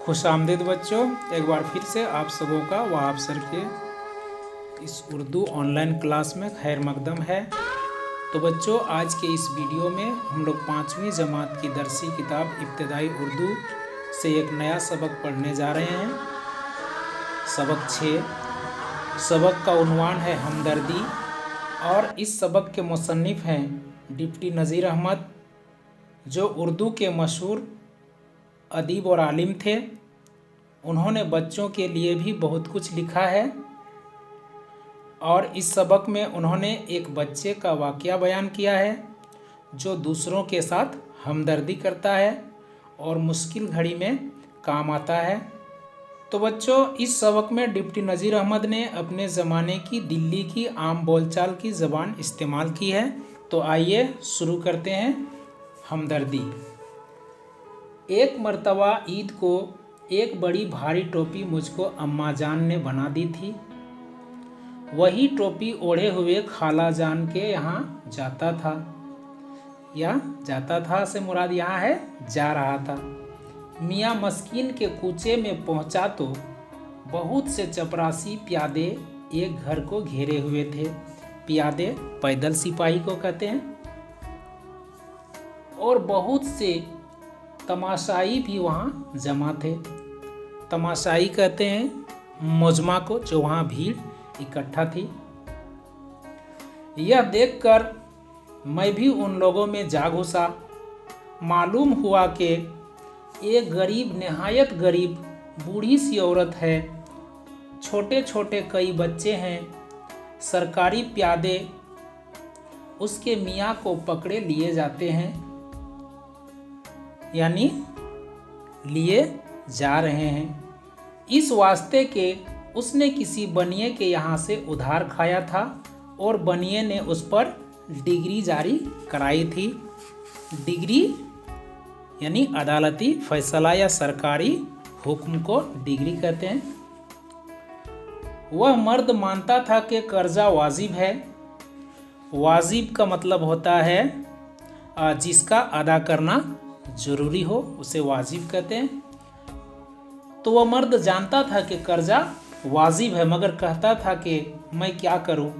खुशामदीद बच्चों, एक बार फिर से आप सबों का वहाब सर के इस उर्दू ऑनलाइन क्लास में खैर मकदम है। तो बच्चों, आज के इस वीडियो में हम लोग 5वीं जमात की दरसी किताब इब्तदाई उर्दू से एक नया सबक पढ़ने जा रहे हैं। सबक 6। सबक का उन्वान है हमदर्दी और इस सबक के मुसन्निफ़ हैं डिप्टी नज़ीर अहमद, जो उर्दू के मशहूर अदीब और आलिम थे। उन्होंने बच्चों के लिए भी बहुत कुछ लिखा है और इस सबक में उन्होंने एक बच्चे का वाक़या बयान किया है जो दूसरों के साथ हमदर्दी करता है और मुश्किल घड़ी में काम आता है। तो बच्चों, इस सबक में डिप्टी नज़ीर अहमद ने अपने ज़माने की दिल्ली की आम बोलचाल की ज़बान इस्तेमाल की है। तो आइए शुरू करते हैं। हमदर्दी। एक मर्तबा ईद को एक बड़ी भारी टोपी मुझको अम्मा जान ने बना दी थी। वही टोपी ओढ़े हुए खाला जान के यहाँ जाता था, या जाता था से मुराद यहाँ है जा रहा था। मियाँ मस्कीन के कूचे में पहुँचा तो बहुत से चपरासी प्यादे एक घर को घेरे हुए थे। प्यादे पैदल सिपाही को कहते हैं। और बहुत से तमाशाई भी वहाँ जमा थे। तमाशाई कहते हैं मौजमा को, जो वहाँ भीड़ इकट्ठा थी। यह देखकर मैं भी उन लोगों में जा घुसा। मालूम हुआ कि एक गरीब, निहायत गरीब बूढ़ी सी औरत है। छोटे छोटे कई बच्चे हैं। सरकारी प्यादे उसके मियाँ को पकड़े लिए जाते हैं, यानी लिए जा रहे हैं। इस वास्ते के उसने किसी बनिए के यहाँ से उधार खाया था और बनिए ने उस पर डिग्री जारी कराई थी। डिग्री यानी अदालती फैसला या सरकारी हुक्म को डिग्री कहते हैं। वह मर्द मानता था कि कर्जा वाजिब है। वाजिब का मतलब होता है जिसका अदा करना जरूरी हो, उसे वाजिब कहते हैं। तो वह मर्द जानता था कि कर्जा वाजिब है, मगर कहता था कि मैं क्या करूं,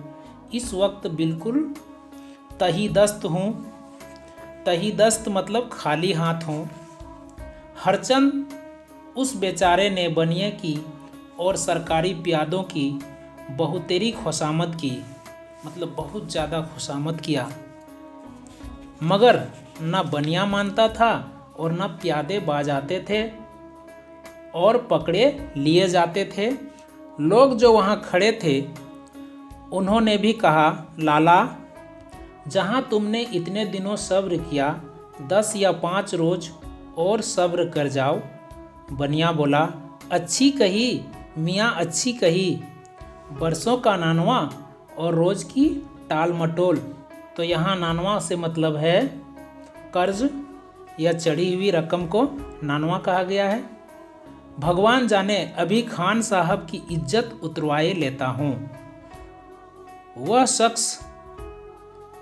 इस वक्त बिल्कुल तहीदस्त हूं। तहीदस्त मतलब खाली हाथ हूं। हरचंद उस बेचारे ने बनिए की और सरकारी प्यादों की बहुतेरी खुशामद की, मतलब बहुत ज़्यादा खुशामद किया, मगर न बनिया मानता था और न प्यादे बाज आते थे और पकड़े लिए जाते थे। लोग जो वहाँ खड़े थे उन्होंने भी कहा, लाला, जहाँ तुमने इतने दिनों सब्र किया, 10 या 5 रोज और सब्र कर जाओ। बनिया बोला, अच्छी कही मियाँ, अच्छी कही। बरसों का नानवा और रोज़ की टाल मटोल। तो यहाँ नानवा से मतलब है कर्ज या चढ़ी हुई रकम को नानवा कहा गया है। भगवान जाने अभी खान साहब की इज्जत उतरवाए लेता हूँ। वह शख्स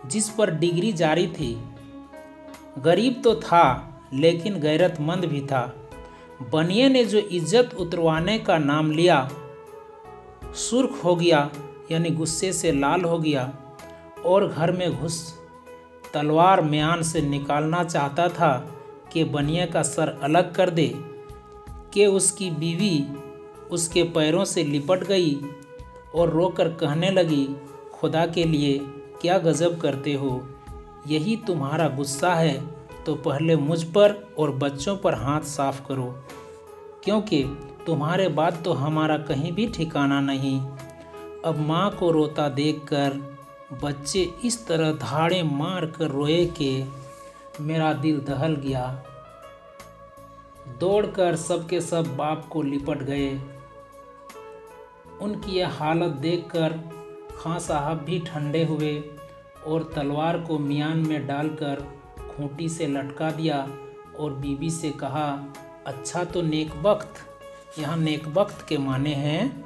जिस पर डिग्री जारी थी गरीब तो था लेकिन गैरतमंद भी था। बनिए ने जो इज्जत उतरवाने का नाम लिया सुर्ख हो गया, यानी गुस्से से लाल हो गया और घर में घुस तलवार म्यान से निकालना चाहता था कि बनिए का सर अलग कर दे, कि उसकी बीवी उसके पैरों से लिपट गई और रोकर कहने लगी, खुदा के लिए क्या गज़ब करते हो, यही तुम्हारा गुस्सा है तो पहले मुझ पर और बच्चों पर हाथ साफ करो, क्योंकि तुम्हारे बाद तो हमारा कहीं भी ठिकाना नहीं। अब माँ को रोता देखकर बच्चे इस तरह धाड़े मार कर रोए कि मेरा दिल दहल गया। दौड़कर सबके सब बाप को लिपट गए। उनकी यह हालत देखकर खां साहब भी ठंडे हुए और तलवार को मियान में डालकर खूंटी से लटका दिया और बीबी से कहा, अच्छा तो नेक वक्त। यहाँ नेक वक्त के माने हैं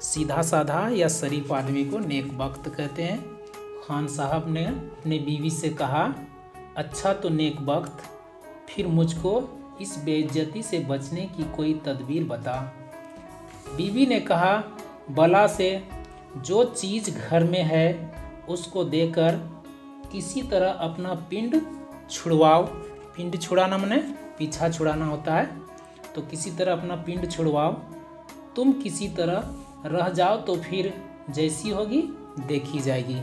सीधा साधा या शरीफ आदमी को नेक वक्त कहते हैं। खान साहब ने अपनी बीवी से कहा, अच्छा तो नेक वक्त, फिर मुझको इस बेइज्जती से बचने की कोई तदबीर बता। बीवी ने कहा, बला से जो चीज़ घर में है उसको देकर किसी तरह अपना पिंड छुड़वाओ। पिंड छुड़ाना माने पीछा छुड़ाना होता है, तो किसी तरह अपना पिंड छुड़वाओ। तुम किसी तरह रह जाओ तो फिर जैसी होगी देखी जाएगी।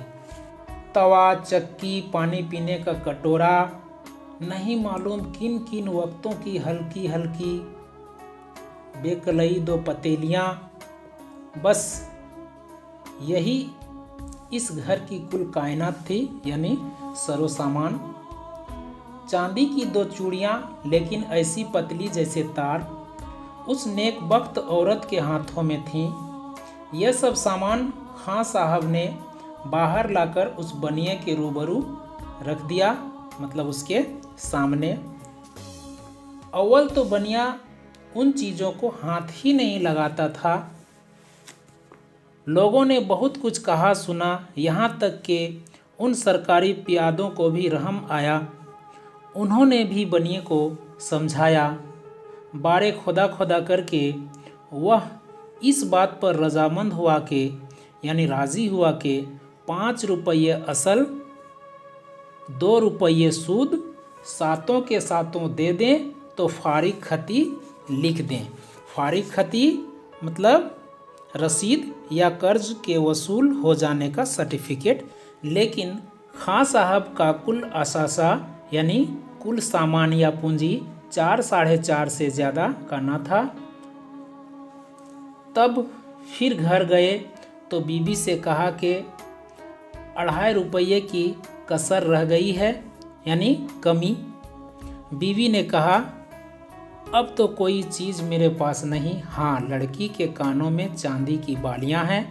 तवा, चक्की, पानी पीने का कटोरा, नहीं मालूम किन किन वक्तों की हल्की हल्की बेकलई 2 पतेलियाँ, बस यही इस घर की कुल कायनात थी, यानी सरो सामान। चांदी की 2 चूड़ियाँ, लेकिन ऐसी पतली जैसे तार, उस नेकबख्त औरत के हाथों में थीं। यह सब सामान खां साहब ने बाहर लाकर उस बनिए के रूबरू रख दिया, मतलब उसके सामने। अव्वल तो बनिया उन चीज़ों को हाथ ही नहीं लगाता था। लोगों ने बहुत कुछ कहा सुना, यहाँ तक कि उन सरकारी प्यादों को भी रहम आया। उन्होंने भी बनिए को समझाया। बारे खुदा खुदा करके वह इस बात पर रजामंद हुआ कि, यानी राज़ी हुआ कि 5 रुपये असल, 2 रुपये सूद, सातों के सातों दे दें तो फारिग खती लिख दें। फारिग खती मतलब रसीद या कर्ज के वसूल हो जाने का सर्टिफिकेट। लेकिन खां साहब का कुल असासा यानी कुल सामान या पूंजी 4 साढ़े 4 से ज़्यादा का ना था। तब फिर घर गए तो बीबी से कहा कि 2.5 रुपये की कसर रह गई है, यानी कमी। बीवी ने कहा, अब तो कोई चीज़ मेरे पास नहीं, हाँ लड़की के कानों में चांदी की बालियां हैं,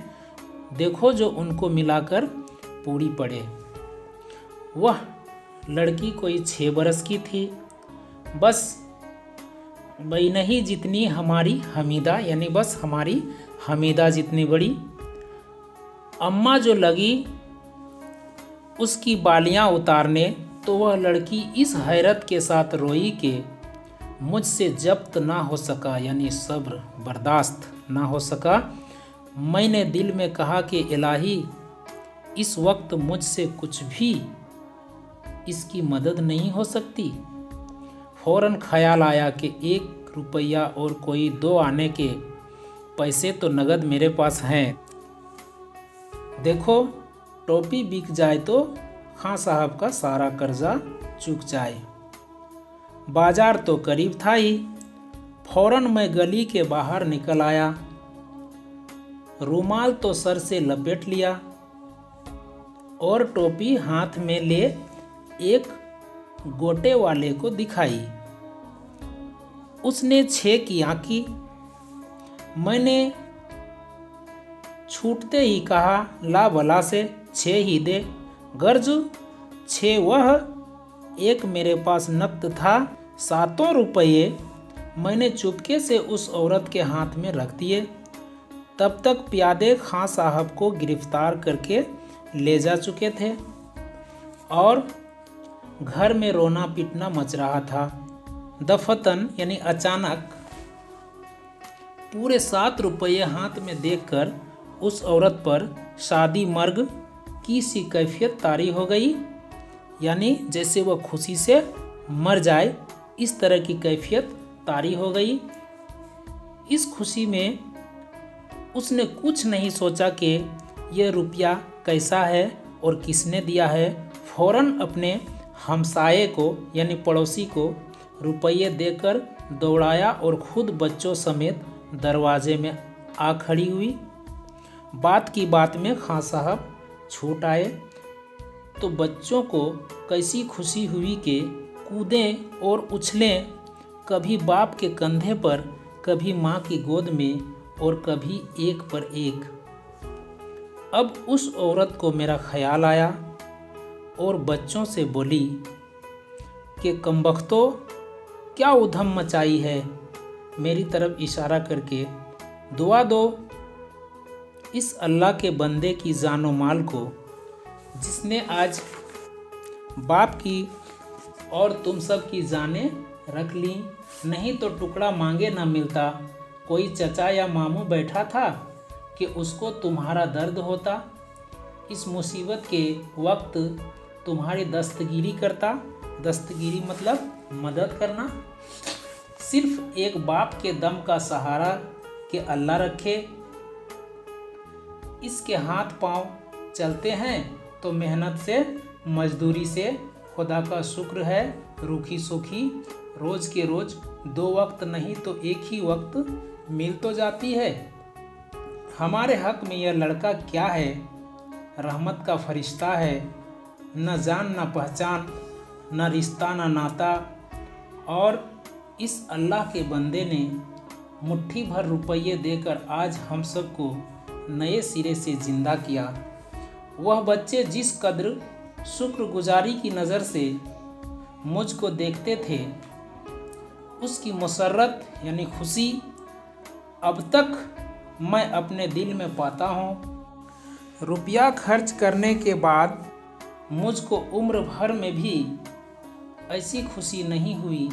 देखो जो उनको मिलाकर पूरी पड़े। वह लड़की कोई 6 बरस की थी, बस नहीं जितनी हमारी हमीदा, यानी बस हमारी हमीदा जितनी बड़ी। अम्मा जो लगी उसकी बालियां उतारने तो वह लड़की इस हैरत के साथ रोई कि मुझसे जब्त ना हो सका, यानी सब्र बर्दाश्त ना हो सका। मैंने दिल में कहा कि इलाही इस वक्त मुझसे कुछ भी इसकी मदद नहीं हो सकती। फ़ौरन ख्याल आया कि 1 रुपया और कोई 2 आने के पैसे तो नगद मेरे पास हैं। देखो टोपी बिक जाए तो खां साहब का सारा कर्जा चूक जाए। बाजार तो करीब था ही। फ़ौरन मैं गली के बाहर निकल आया, रुमाल तो सर से लपेट लिया और टोपी हाथ में ले एक गोटे वाले को दिखाई। उसने 6 की आंकी। मैंने छूटते ही कहा, ला भला से 6 ही दे। गर्ज 6 वह, 1 मेरे पास नकद था। 7 रुपये मैंने चुपके से उस औरत के हाथ में रख दिए। तब तक प्यादे खां साहब को गिरफ्तार करके ले जा चुके थे और घर में रोना पीटना मच रहा था। दफतन यानी अचानक पूरे 7 रुपये हाथ में देखकर उस औरत पर शादी मर्ग की सी कैफियत तारी हो गई, यानी जैसे वह खुशी से मर जाए, इस तरह की कैफियत तारी हो गई। इस खुशी में उसने कुछ नहीं सोचा कि यह रुपया कैसा है और किसने दिया है। फ़ौरन अपने हमसाये को यानी पड़ोसी को रुपये देकर दौड़ाया और खुद बच्चों समेत दरवाजे में आ खड़ी हुई। बात की बात में खां साहब छूट आए तो बच्चों को कैसी खुशी हुई कि कूदें और उछलें, कभी बाप के कंधे पर, कभी माँ की गोद में और कभी एक पर एक। अब उस औरत को मेरा ख्याल आया और बच्चों से बोली कि कमबख्तो क्या उधम मचाई है, मेरी तरफ इशारा करके दुआ दो इस अल्लाह के बंदे की जानो माल को जिसने आज बाप की और तुम सब की जानें रख ली, नहीं तो टुकड़ा मांगे न मिलता। कोई चचा या मामू बैठा था कि उसको तुम्हारा दर्द होता। इस मुसीबत के वक्त तुम्हारी दस्तगीरी करता। दस्तगीरी मतलब मदद करना। सिर्फ एक बाप के दम का सहारा कि अल्लाह रखे। इसके हाथ पांव चलते हैं तो मेहनत से, मजदूरी से। खुदा का शुक्र है रूखी सूखी रोज के रोज 2 वक्त नहीं तो एक ही वक्त मिल तो जाती है। हमारे हक में यह लड़का क्या है, रहमत का फरिश्ता है। न जान न पहचान, न रिश्ता न नाता। और इस अल्लाह के बंदे ने मुट्ठी भर रुपये देकर आज हम सबको नए सिरे से जिंदा किया। वह बच्चे जिस कद्र शुक्रगुजारी की नज़र से मुझको देखते थे, उसकी मुसर्रत यानी खुशी अब तक मैं अपने दिल में पाता हूँ। रुपया खर्च करने के बाद मुझको उम्र भर में भी ऐसी खुशी नहीं हुई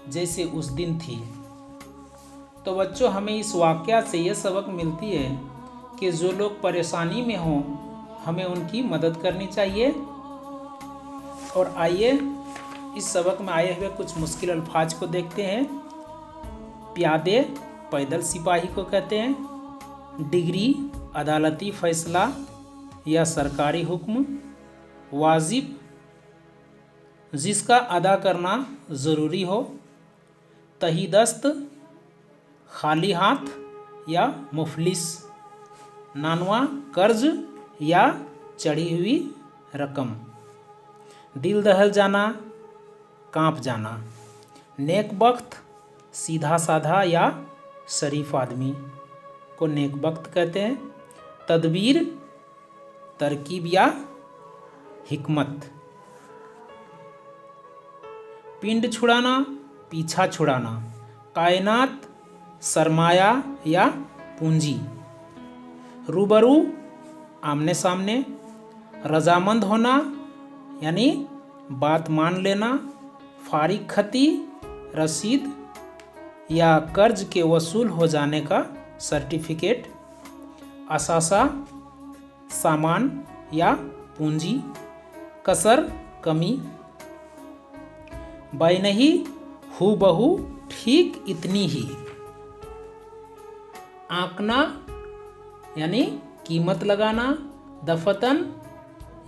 जैसे उस दिन थी। तो बच्चों, हमें इस वाक़या से ये सबक मिलती है कि जो लोग परेशानी में हों, हमें उनकी मदद करनी चाहिए। और आइए इस सबक में आए हुए कुछ मुश्किल अल्फाज को देखते हैं। प्यादे पैदल सिपाही को कहते हैं। डिग्री अदालती फैसला या सरकारी हुक्म। वाजिब जिसका अदा करना ज़रूरी हो। तहीदस्त खाली हाथ या मुफलिस। नानवा कर्ज या चढ़ी हुई रकम। दिल दहल जाना, कांप जाना। नेक बख्त सीधा साधा या शरीफ आदमी को नेक बख्त कहते हैं। तदबीर तरकीब या हिकमत। पिंड छुड़ाना, पीछा छुड़ाना। कायनात सरमाया या पूंजी। रूबरू आमने सामने। रजामंद होना यानी बात मान लेना। फारिग खती रसीद या कर्ज के वसूल हो जाने का सर्टिफिकेट। असासा सामान या पूंजी। कसर कमी। बैनही हूबहू ठीक इतनी ही। आंकना यानी कीमत लगाना। दफतन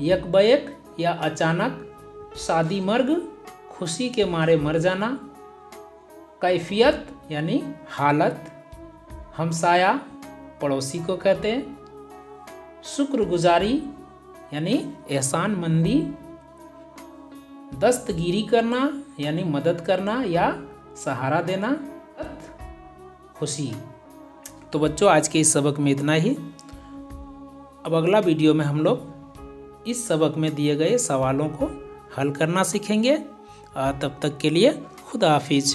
यकबयक या अचानक। शादी मर्ग खुशी के मारे मर जाना। कैफियत यानी हालत। हमसाया पड़ोसी को कहते हैं। शुक्रगुजारी यानी एहसान मंदी। दस्तगीरी करना यानी मदद करना या सहारा देना। खुशी। तो बच्चों, आज के इस सबक में इतना ही। अब अगला वीडियो में हम लोग इस सबक में दिए गए सवालों को हल करना सीखेंगे। तब तक के लिए खुदा हाफिज।